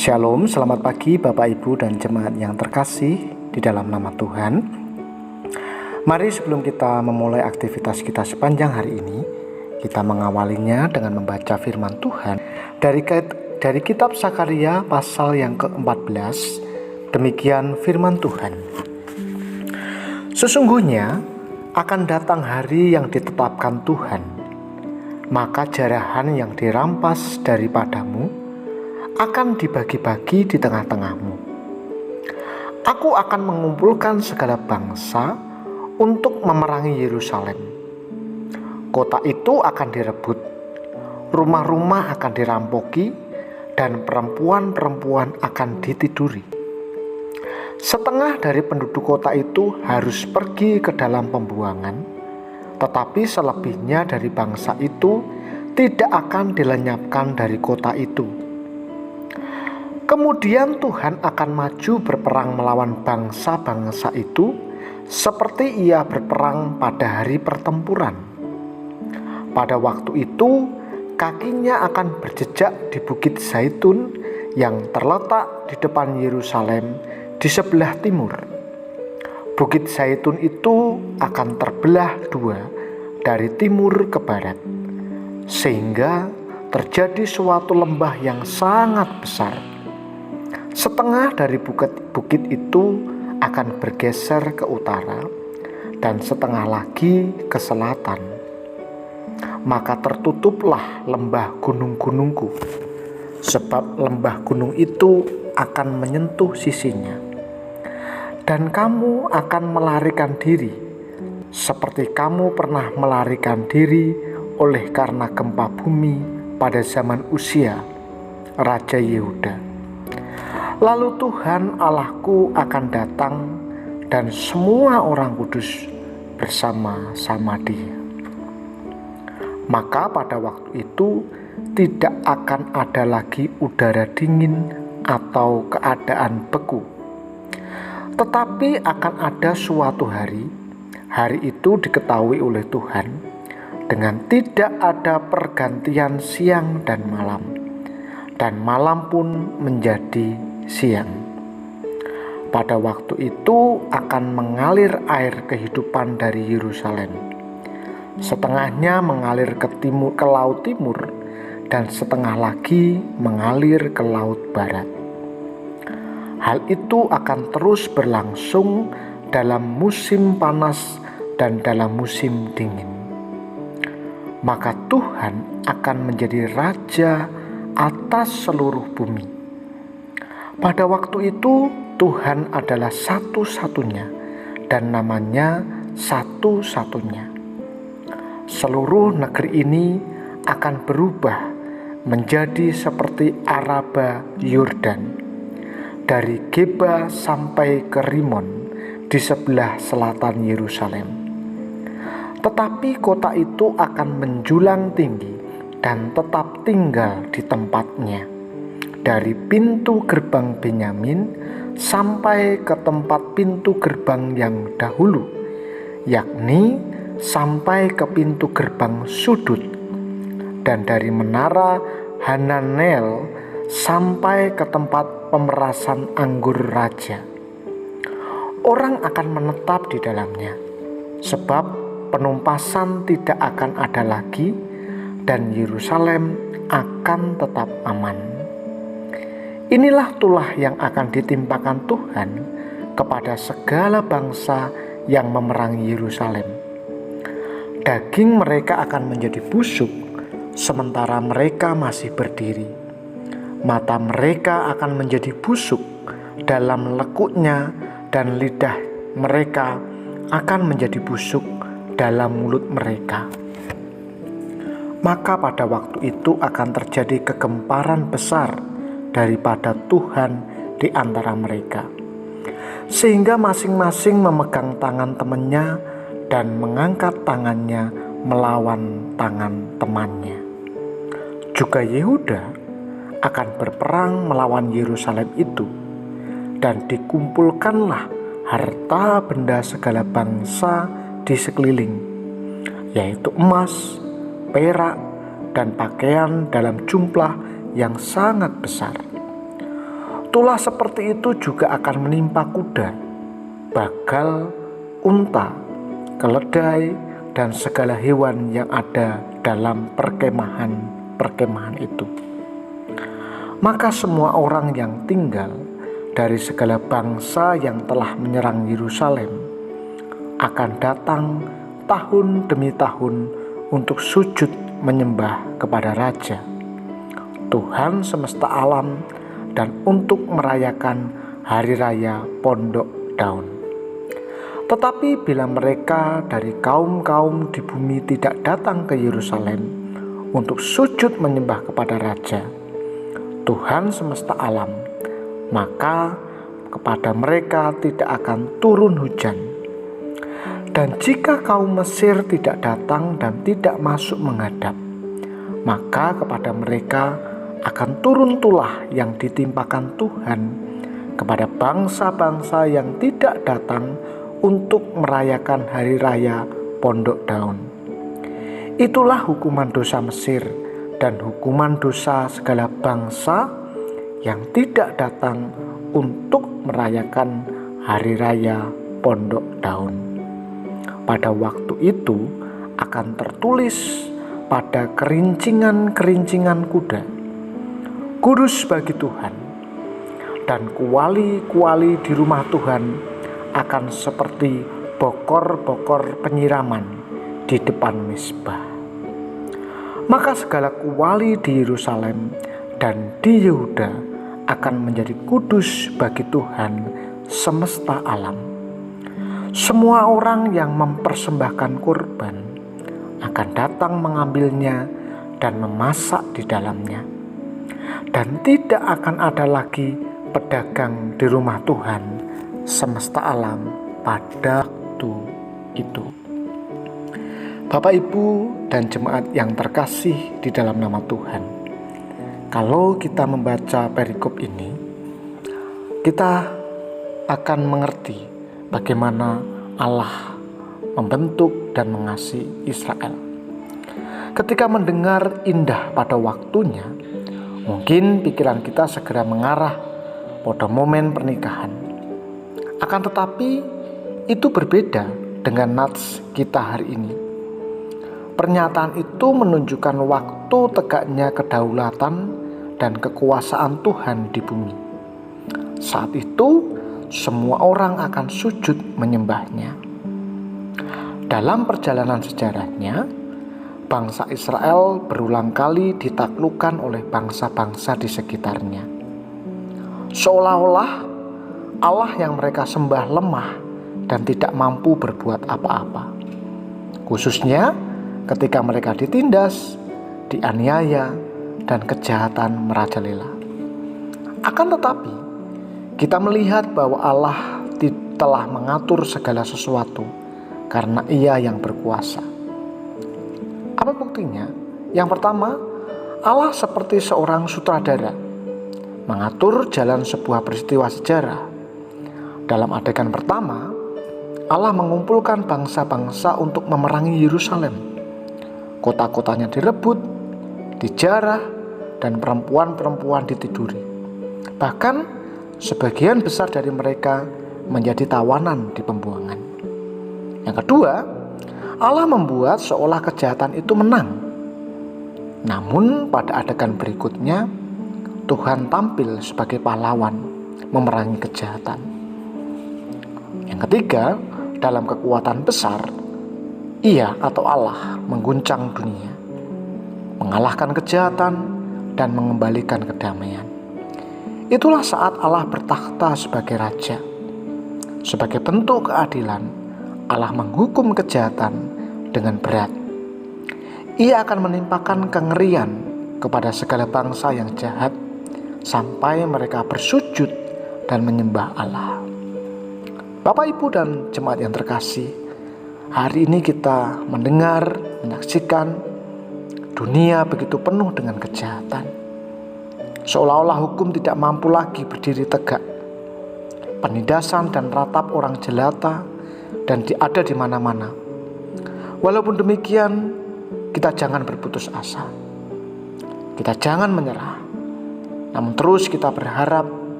Shalom, selamat pagi Bapak Ibu dan jemaat yang terkasih di dalam nama Tuhan. Mari sebelum kita memulai aktivitas kita sepanjang hari ini, kita mengawalinya dengan membaca firman Tuhan dari kitab Sakaria pasal yang ke-14. Demikian firman Tuhan. Sesungguhnya akan datang hari yang ditetapkan Tuhan, maka jarahan yang dirampas daripadamu akan dibagi-bagi di tengah-tengahmu. Aku akan mengumpulkan segala bangsa untuk memerangi Yerusalem. Kota itu akan direbut, rumah-rumah akan dirampoki, dan perempuan-perempuan akan ditiduri. Setengah dari penduduk kota itu harus pergi ke dalam pembuangan, tetapi selebihnya dari bangsa itu tidak akan dilenyapkan dari kota itu. Kemudian Tuhan akan maju berperang melawan bangsa-bangsa itu seperti ia berperang pada hari pertempuran. Pada waktu itu kakinya akan berjejak di Bukit Zaitun yang terletak di depan Yerusalem di sebelah timur. Bukit Zaitun itu akan terbelah dua dari timur ke barat, sehingga terjadi suatu lembah yang sangat besar. Setengah dari bukit itu akan bergeser ke utara dan setengah lagi ke selatan. Maka tertutuplah lembah gunung-gunungku, sebab lembah gunung itu akan menyentuh sisinya. Dan kamu akan melarikan diri, seperti kamu pernah melarikan diri oleh karena gempa bumi pada zaman Uzia, Raja Yehuda. Lalu Tuhan Allahku akan datang dan semua orang kudus bersama-sama Dia. Maka pada waktu itu tidak akan ada lagi udara dingin atau keadaan beku. Tetapi akan ada suatu hari itu diketahui oleh Tuhan dengan tidak ada pergantian siang dan malam pun menjadi siang. Pada waktu itu akan mengalir air kehidupan dari Yerusalem. Setengahnya mengalir ke laut timur dan setengah lagi mengalir ke laut barat. Hal itu akan terus berlangsung dalam musim panas dan dalam musim dingin. Maka Tuhan akan menjadi raja atas seluruh bumi. Pada waktu itu Tuhan adalah satu-satunya dan namanya satu-satunya. Seluruh negeri ini akan berubah menjadi seperti Araba Yordan, dari Geba sampai ke Rimon di sebelah selatan Yerusalem. Tetapi kota itu akan menjulang tinggi dan tetap tinggal di tempatnya, dari pintu gerbang Benyamin sampai ke tempat pintu gerbang yang dahulu, yakni sampai ke pintu gerbang sudut, dan dari menara Hananel sampai ke tempat pemerasan anggur raja. Orang akan menetap di dalamnya, sebab penumpasan tidak akan ada lagi, dan Yerusalem akan tetap aman. Inilah tulah yang akan ditimpakan Tuhan kepada segala bangsa yang memerangi Yerusalem. Daging mereka akan menjadi busuk, sementara mereka masih berdiri. Mata mereka akan menjadi busuk dalam lekuknya, dan lidah mereka akan menjadi busuk dalam mulut mereka. Maka pada waktu itu akan terjadi kegemparan besar daripada Tuhan di antara mereka, sehingga masing-masing memegang tangan temannya dan mengangkat tangannya melawan tangan temannya. Juga Yehuda akan berperang melawan Yerusalem itu, dan dikumpulkanlah harta benda segala bangsa di sekeliling, yaitu emas, perak, dan pakaian dalam jumlah yang sangat besar. Tulah seperti itu juga akan menimpa kuda, bagal, unta, keledai, dan segala hewan yang ada dalam perkemahan itu. Maka semua orang yang tinggal dari segala bangsa yang telah menyerang Yerusalem akan datang tahun demi tahun untuk sujud menyembah kepada Raja, Tuhan semesta alam, dan untuk merayakan hari raya Pondok Daun. Tetapi bila mereka dari kaum-kaum di bumi tidak datang ke Yerusalem untuk sujud menyembah kepada Raja, Tuhan semesta alam, maka kepada mereka tidak akan turun hujan. Dan jika kaum Mesir tidak datang dan tidak masuk menghadap, maka kepada mereka akan turun tulah yang ditimpakan Tuhan kepada bangsa-bangsa yang tidak datang untuk merayakan hari raya Pondok Daun. Itulah hukuman dosa Mesir dan hukuman dosa segala bangsa yang tidak datang untuk merayakan hari raya Pondok Daun. Pada waktu itu akan tertulis pada kerincingan-kerincingan kuda, kudus bagi Tuhan, dan kuali-kuali di rumah Tuhan akan seperti bokor-bokor penyiraman di depan mezbah. Maka segala kuali di Yerusalem dan di Yehuda akan menjadi kudus bagi Tuhan semesta alam. Semua orang yang mempersembahkan kurban akan datang mengambilnya dan memasak di dalamnya. Dan tidak akan ada lagi pedagang di rumah Tuhan semesta alam pada waktu itu. Bapak, Ibu, dan jemaat yang terkasih di dalam nama Tuhan, kalau kita membaca perikop ini, kita akan mengerti bagaimana Allah membentuk dan mengasihi Israel. Ketika mendengar indah pada waktunya, mungkin pikiran kita segera mengarah pada momen pernikahan. Akan tetapi itu berbeda dengan nats kita hari ini. Pernyataan itu menunjukkan waktu tegaknya kedaulatan dan kekuasaan Tuhan di bumi. Saat itu semua orang akan sujud menyembahnya. Dalam perjalanan sejarahnya, bangsa Israel berulang kali ditaklukkan oleh bangsa-bangsa di sekitarnya. Seolah-olah Allah yang mereka sembah lemah dan tidak mampu berbuat apa-apa. Khususnya ketika mereka ditindas, dianiaya, dan kejahatan merajalela. Akan tetapi, kita melihat bahwa Allah telah mengatur segala sesuatu karena Ia yang berkuasa. Apa buktinya? Yang pertama, Allah seperti seorang sutradara mengatur jalan sebuah peristiwa sejarah. Dalam adegan pertama, Allah mengumpulkan bangsa-bangsa untuk memerangi Yerusalem. Kota-kotanya direbut, dijarah, dan perempuan-perempuan ditiduri. Bahkan sebagian besar dari mereka menjadi tawanan di pembuangan. Yang kedua, Allah membuat seolah kejahatan itu menang. Namun pada adegan berikutnya, Tuhan tampil sebagai pahlawan memerangi kejahatan. Yang ketiga, dalam kekuatan besar, Ia atau Allah mengguncang dunia, mengalahkan kejahatan dan mengembalikan kedamaian. Itulah saat Allah bertakhta sebagai Raja. Sebagai bentuk keadilan, Allah menghukum kejahatan dengan berat. Ia akan menimpakan kengerian kepada segala bangsa yang jahat sampai mereka bersujud dan menyembah Allah. Bapak, Ibu, dan jemaat yang terkasih, hari ini kita mendengar, menyaksikan dunia begitu penuh dengan kejahatan. Seolah-olah hukum tidak mampu lagi berdiri tegak. Penindasan dan ratap orang jelata dan ada di mana-mana. Walaupun demikian, kita jangan berputus asa. Kita jangan menyerah. Namun terus kita berharap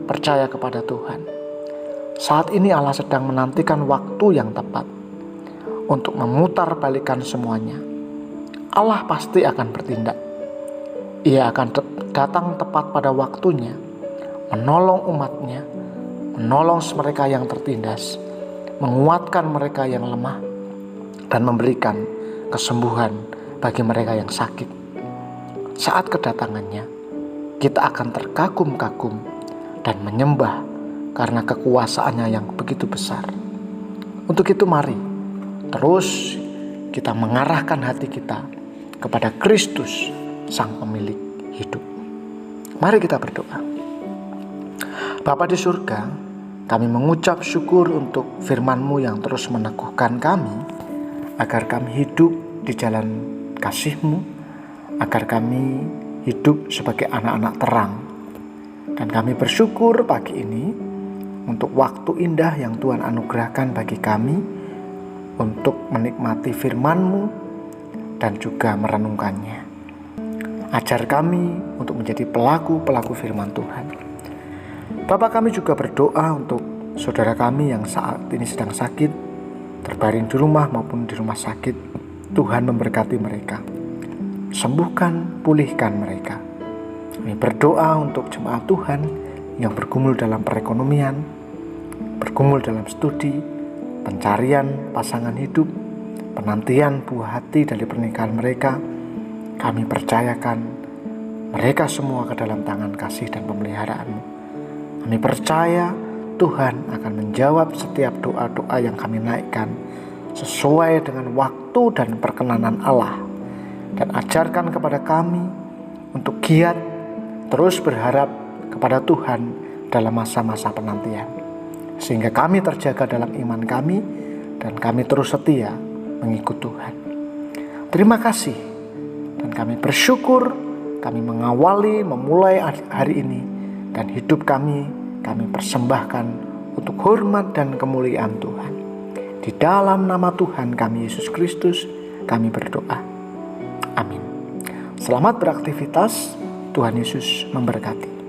percaya kepada Tuhan. Saat ini Allah sedang menantikan waktu yang tepat untuk memutar balikan semuanya. Allah pasti akan bertindak. Ia akan datang tepat pada waktunya, menolong umatnya, menolong mereka yang tertindas, menguatkan mereka yang lemah, dan memberikan kesembuhan bagi mereka yang sakit. Saat kedatangannya, kita akan terkagum-kagum dan menyembah karena kekuasaannya yang begitu besar. Untuk itu mari terus kita mengarahkan hati kita kepada Kristus, Sang Pemilik hidup. Mari kita berdoa. Bapa di surga, kami mengucap syukur untuk firman-Mu yang terus meneguhkan kami, agar kami hidup di jalan kasih-Mu, agar kami hidup sebagai anak-anak terang. Dan kami bersyukur pagi ini untuk waktu indah yang Tuhan anugerahkan bagi kami untuk menikmati firman-Mu dan juga merenungkannya. Ajar kami untuk menjadi pelaku-pelaku firman Tuhan. Bapak, kami juga berdoa untuk saudara kami yang saat ini sedang sakit, terbaring di rumah maupun di rumah sakit. Tuhan memberkati mereka, sembuhkan, pulihkan mereka. Kami berdoa untuk jemaat Tuhan yang bergumul dalam perekonomian, bergumul dalam studi, pencarian pasangan hidup, penantian buah hati dari pernikahan mereka. Kami percayakan mereka semua ke dalam tangan kasih dan pemeliharaan-Mu. Kami percaya Tuhan akan menjawab setiap doa-doa yang kami naikkan sesuai dengan waktu dan perkenanan Allah. Dan ajarkan kepada kami untuk giat terus berharap kepada Tuhan dalam masa-masa penantian, sehingga kami terjaga dalam iman kami dan kami terus setia mengikut Tuhan. Terima kasih, dan kami bersyukur kami memulai hari ini, dan hidup kami persembahkan untuk hormat dan kemuliaan Tuhan. Di dalam nama Tuhan kami Yesus Kristus kami berdoa. Amin. Selamat beraktivitas. Tuhan Yesus memberkati.